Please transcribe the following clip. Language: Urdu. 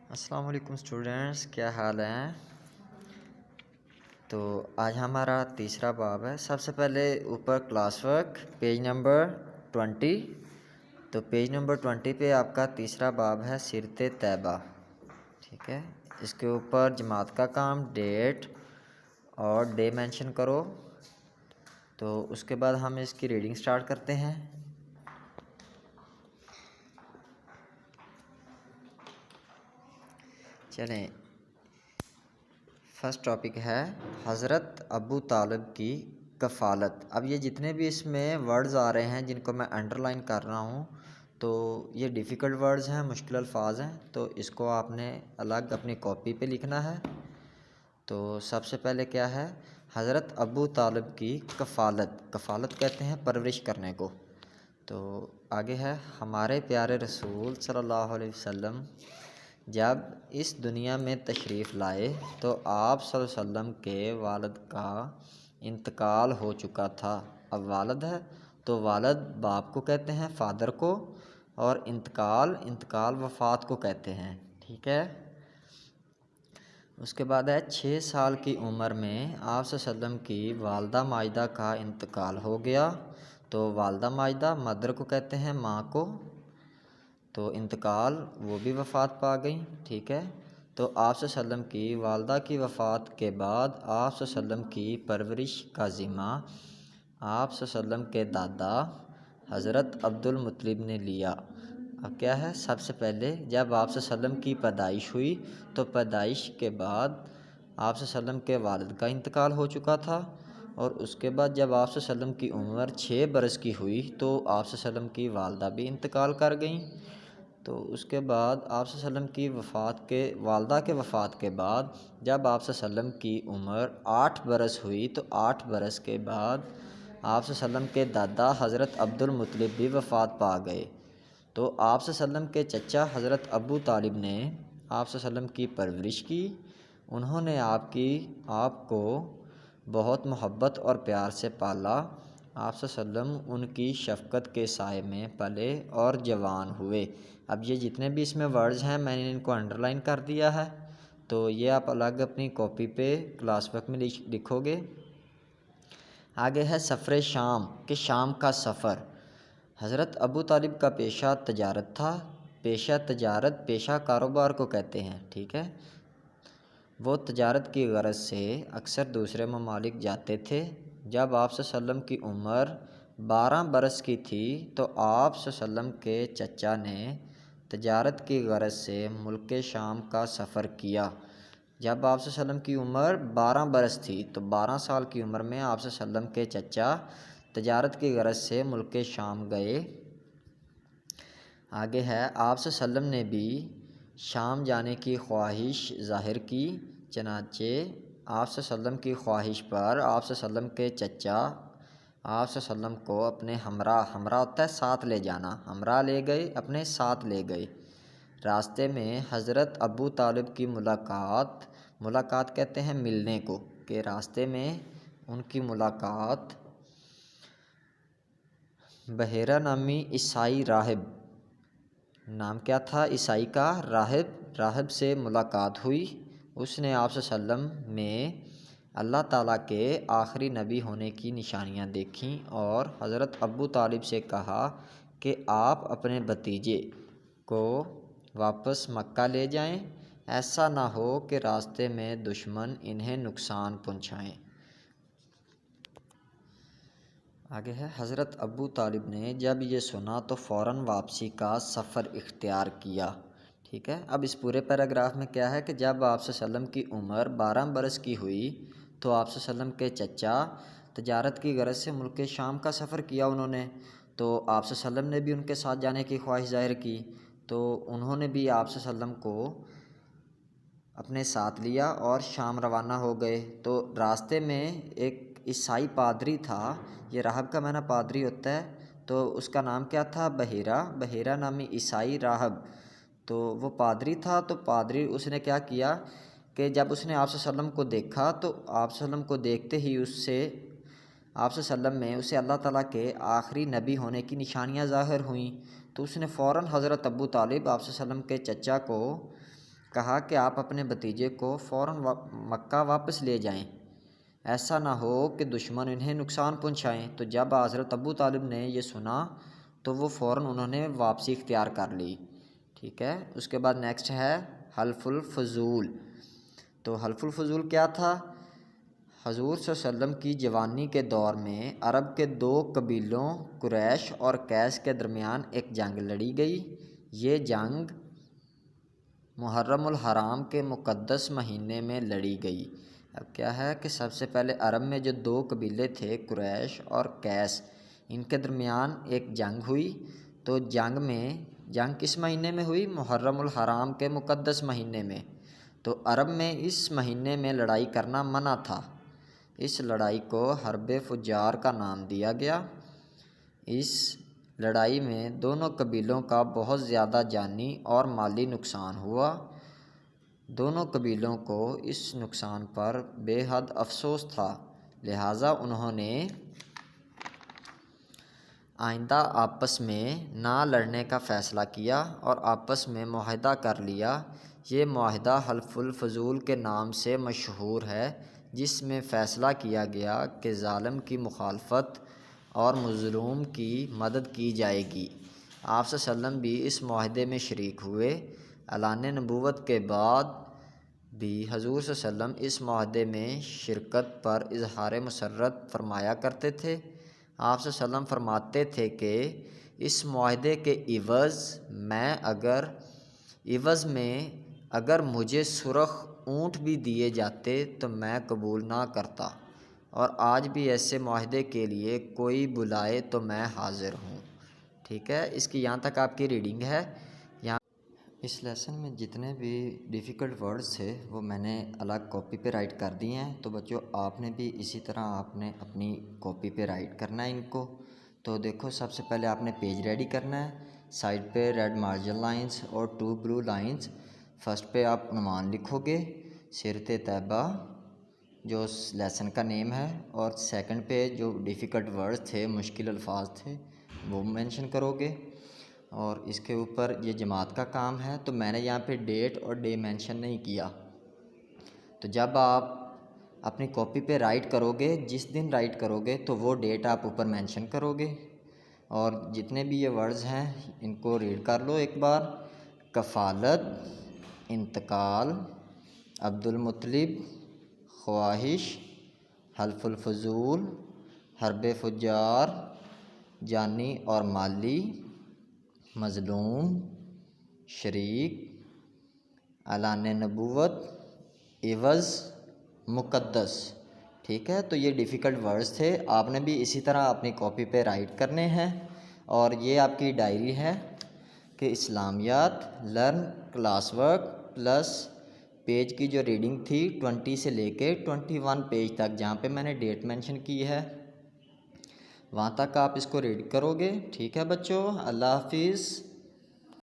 السلام علیکم اسٹوڈنٹس، کیا حال ہیں؟ تو آج ہمارا تیسرا باب ہے۔ سب سے پہلے اوپر کلاس ورک پیج نمبر 20، تو پیج نمبر 20 پہ آپ کا تیسرا باب ہے سیرت طیبہ، ٹھیک ہے۔ اس کے اوپر جماعت کا کام، ڈیٹ اور ڈے مینشن کرو۔ تو اس کے بعد ہم اس کی ریڈنگ سٹارٹ کرتے ہیں۔ چلیں، فرسٹ ٹاپک ہے حضرت ابو طالب کی کفالت۔ اب یہ جتنے بھی اس میں ورڈز آ رہے ہیں جن کو میں انڈر لائن کر رہا ہوں، تو یہ ڈیفیکلٹ ورڈز ہیں، مشکل الفاظ ہیں، تو اس کو آپ نے الگ اپنی کاپی پہ لکھنا ہے۔ تو سب سے پہلے کیا ہے؟ حضرت ابو طالب کی کفالت۔ کفالت کہتے ہیں پرورش کرنے کو۔ تو آگے ہے، ہمارے پیارے رسول صلی اللہ علیہ وسلم جب اس دنیا میں تشریف لائے تو آپ صلی اللہ علیہ وسلم کے والد کا انتقال ہو چکا تھا۔ اب والد ہے تو والد باپ کو کہتے ہیں، فادر کو، اور انتقال وفات کو کہتے ہیں، ٹھیک ہے۔ اس کے بعد ہے 6 سال کی عمر میں آپ صلی اللہ علیہ وسلم کی والدہ ماجدہ کا انتقال ہو گیا۔ تو والدہ ماجدہ مدر کو کہتے ہیں، ماں کو، تو انتقال وہ بھی وفات پا گئیں، ٹھیک ہے۔ تو آپ صلی اللہ علیہ وسلم کی والدہ کی وفات کے بعد آپ صلی اللہ علیہ وسلم کی پرورش کا ذمہ آپ صلی اللہ علیہ وسلم کے دادا حضرت عبد المطلب نے لیا۔ اب کیا ہے؟ سب سے پہلے جب آپ صلی اللہ علیہ وسلم کی پیدائش ہوئی تو پیدائش کے بعد آپ صلی اللہ علیہ وسلم کے والد کا انتقال ہو چکا تھا، اور اس کے بعد جب آپ صلی اللہ علیہ وسلم کی عمر 6 برس کی ہوئی تو آپ صلی اللہ علیہ وسلم کی والدہ بھی انتقال کر گئیں۔ تو اس کے بعد آپ صلی اللہ علیہ وسلم کی والدہ کے وفات کے بعد جب آپ صلی اللہ علیہ وسلم کی عمر 8 برس ہوئی تو 8 برس کے بعد آپ صلی اللہ علیہ وسلم کے دادا حضرت عبد المطلب بھی وفات پا گئے۔ تو آپ صلی اللہ علیہ وسلم کے چچا حضرت ابو طالب نے آپ صلی اللہ علیہ وسلم کی پرورش کی۔ انہوں نے آپ کو بہت محبت اور پیار سے پالا۔ آپ صلی اللہ علیہ وسلم ان کی شفقت کے سائے میں پلے اور جوان ہوئے۔ اب یہ جتنے بھی اس میں ورڈز ہیں میں نے ان کو انڈر لائن کر دیا ہے، تو یہ آپ الگ اپنی کاپی پہ کلاس ورک میں لکھو گے۔ آگے ہے سفر شام، کہ شام کا سفر۔ حضرت ابو طالب کا پیشہ تجارت تھا۔ پیشہ کاروبار کو کہتے ہیں، ٹھیک ہے۔ وہ تجارت کی غرض سے اکثر دوسرے ممالک جاتے تھے۔ جب آپ صلی اللہ علیہ وسلم کی عمر 12 برس کی تھی تو آپ صلی اللہ علیہ وسلم کے چچا نے تجارت کی غرض سے ملک شام کا سفر کیا۔ جب آپ صلی اللہ علیہ وسلم کی عمر 12 برس تھی تو 12 سال کی عمر میں آپ صلی اللہ علیہ وسلم کے چچا تجارت کی غرض سے ملک شام گئے۔ آگے ہے، آپ صلی اللہ علیہ وسلم نے بھی شام جانے کی خواہش ظاہر کی، چنانچہ آپ صلی اللہ علیہ وسلم کی خواہش پر آپ صلی اللہ علیہ وسلم کے چچا آپ صلی اللہ علیہ وسلم کو اپنے ہمراہ ہوتا ہے ساتھ لے جانا، ہمراہ لے گئے، اپنے ساتھ لے گئے۔ راستے میں حضرت ابو طالب کی ملاقات کہتے ہیں ملنے کو، کہ راستے میں ان کی ملاقات بحیرہ نامی عیسائی راہب، نام کیا تھا عیسائی کا؟ راہب سے ملاقات ہوئی۔ اس نے آپ صلی اللہ علیہ وسلم میں اللہ تعالیٰ کے آخری نبی ہونے کی نشانیاں دیکھیں، اور حضرت ابو طالب سے کہا کہ آپ اپنے بھتیجے کو واپس مکہ لے جائیں، ایسا نہ ہو کہ راستے میں دشمن انہیں نقصان پہنچائیں۔ آگے ہے، حضرت ابو طالب نے جب یہ سنا تو فوراً واپسی کا سفر اختیار کیا، ٹھیک ہے۔ اب اس پورے پیراگراف میں کیا ہے کہ جب آپ صلی اللہ علیہ وسلم کی عمر 12 برس کی ہوئی تو آپ صلی اللہ علیہ وسلم کے چچا تجارت کی غرض سے ملک شام کا سفر کیا انہوں نے، تو آپ صلی اللہ علیہ وسلم نے بھی ان کے ساتھ جانے کی خواہش ظاہر کی، تو انہوں نے بھی آپ صلی اللہ علیہ وسلم کو اپنے ساتھ لیا اور شام روانہ ہو گئے۔ تو راستے میں ایک عیسائی پادری تھا، یہ راہب کا معنی پادری ہوتا ہے، تو اس کا نام کیا تھا؟ بحیرہ نامی عیسائی راہب۔ تو وہ پادری تھا، تو پادری اس نے کیا کیا کہ جب اس نے آپ صلی اللہ علیہ وسلم کو دیکھا تو آپ صلی اللہ علیہ وسلم کو دیکھتے ہی آپ صلی اللہ علیہ وسلم میں اسے اللہ تعالیٰ کے آخری نبی ہونے کی نشانیاں ظاہر ہوئیں، تو اس نے فوراً حضرت ابو طالب آپ صلی اللہ علیہ وسلم کے چچا کو کہا کہ آپ اپنے بھتیجے کو فوراً مکہ واپس لے جائیں، ایسا نہ ہو کہ دشمن انہیں نقصان پہنچائیں۔ تو جب حضرت ابو طالب نے یہ سنا تو وہ فوراً انہوں نے واپسی اختیار کر لی، ٹھیک ہے۔ اس کے بعد نیکسٹ ہے حلف الفضول۔ تو حلف الفضول کیا تھا؟ حضور صلی اللہ علیہ وسلم کی جوانی کے دور میں عرب کے دو قبیلوں قریش اور قیس کے درمیان ایک جنگ لڑی گئی۔ یہ جنگ محرم الحرام کے مقدس مہینے میں لڑی گئی۔ اب کیا ہے کہ سب سے پہلے عرب میں جو دو قبیلے تھے قریش اور قیس، ان کے درمیان ایک جنگ ہوئی۔ تو جنگ کس مہینے میں ہوئی؟ محرم الحرام کے مقدس مہینے میں۔ تو عرب میں اس مہینے میں لڑائی کرنا منع تھا، اس لڑائی کو حرب فجار کا نام دیا گیا۔ اس لڑائی میں دونوں قبیلوں کا بہت زیادہ جانی اور مالی نقصان ہوا۔ دونوں قبیلوں کو اس نقصان پر بے حد افسوس تھا، لہٰذا انہوں نے آئندہ آپس میں نہ لڑنے کا فیصلہ کیا اور آپس میں معاہدہ کر لیا۔ یہ معاہدہ حلف الفضول کے نام سے مشہور ہے، جس میں فیصلہ کیا گیا کہ ظالم کی مخالفت اور مظلوم کی مدد کی جائے گی۔ آپ صلی اللہ علیہ وسلم بھی اس معاہدے میں شریک ہوئے۔ اعلان نبوت کے بعد بھی حضور صلی اللہ علیہ وسلم اس معاہدے میں شرکت پر اظہار مسرت فرمایا کرتے تھے۔ آپ صلی اللہ علیہ وسلم فرماتے تھے کہ اس معاہدے کے عوض میں اگر مجھے سرخ اونٹ بھی دیے جاتے تو میں قبول نہ کرتا، اور آج بھی ایسے معاہدے کے لیے کوئی بلائے تو میں حاضر ہوں، ٹھیک ہے۔ اس کی یہاں تک آپ کی ریڈنگ ہے۔ اس لیسن میں جتنے بھی ڈیفیکلٹ ورڈز تھے وہ میں نے الگ کاپی پہ رائٹ کر دیے ہیں۔ تو بچوں آپ نے بھی اسی طرح آپ نے اپنی کاپی پہ رائٹ کرنا ہے ان کو۔ تو دیکھو سب سے پہلے آپ نے پیج ریڈی کرنا ہے، سائڈ پہ ریڈ مارجن لائنز اور 2 بلو لائنز۔ فرسٹ پہ آپ عنوان لکھو گے سیرت طیبہ جو لیسن کا نیم ہے، اور سیکنڈ پہ جو ڈیفیکلٹ ورڈز تھے، مشکل الفاظ تھے، وہ مینشن کرو گے۔ اور اس کے اوپر یہ جماعت کا کام ہے، تو میں نے یہاں پہ ڈیٹ اور ڈے مینشن نہیں کیا۔ تو جب آپ اپنی کاپی پہ رائٹ کرو گے، جس دن رائٹ کرو گے تو وہ ڈیٹ آپ اوپر مینشن کرو گے۔ اور جتنے بھی یہ ورڈز ہیں ان کو ریڈ کر لو ایک بار۔ کفالت، انتقال، عبد المطلب، خواہش، حلف الفضول، حرب فجار، جانی اور مالی، مظلوم، شریک، اعلان نبوت، عوض، مقدس، ٹھیک ہے۔ تو یہ ڈیفیکلٹ ورڈز تھے، آپ نے بھی اسی طرح اپنی کاپی پہ رائٹ کرنے ہیں۔ اور یہ آپ کی ڈائری ہے کہ اسلامیات learn class work plus page کی جو ریڈنگ تھی 20 سے لے کے 21 پیج تک، جہاں پہ میں نے ڈیٹ مینشن کی ہے وہاں تک آپ اس کو ریڈ کرو گے، ٹھیک ہے بچوں۔ اللہ حافظ۔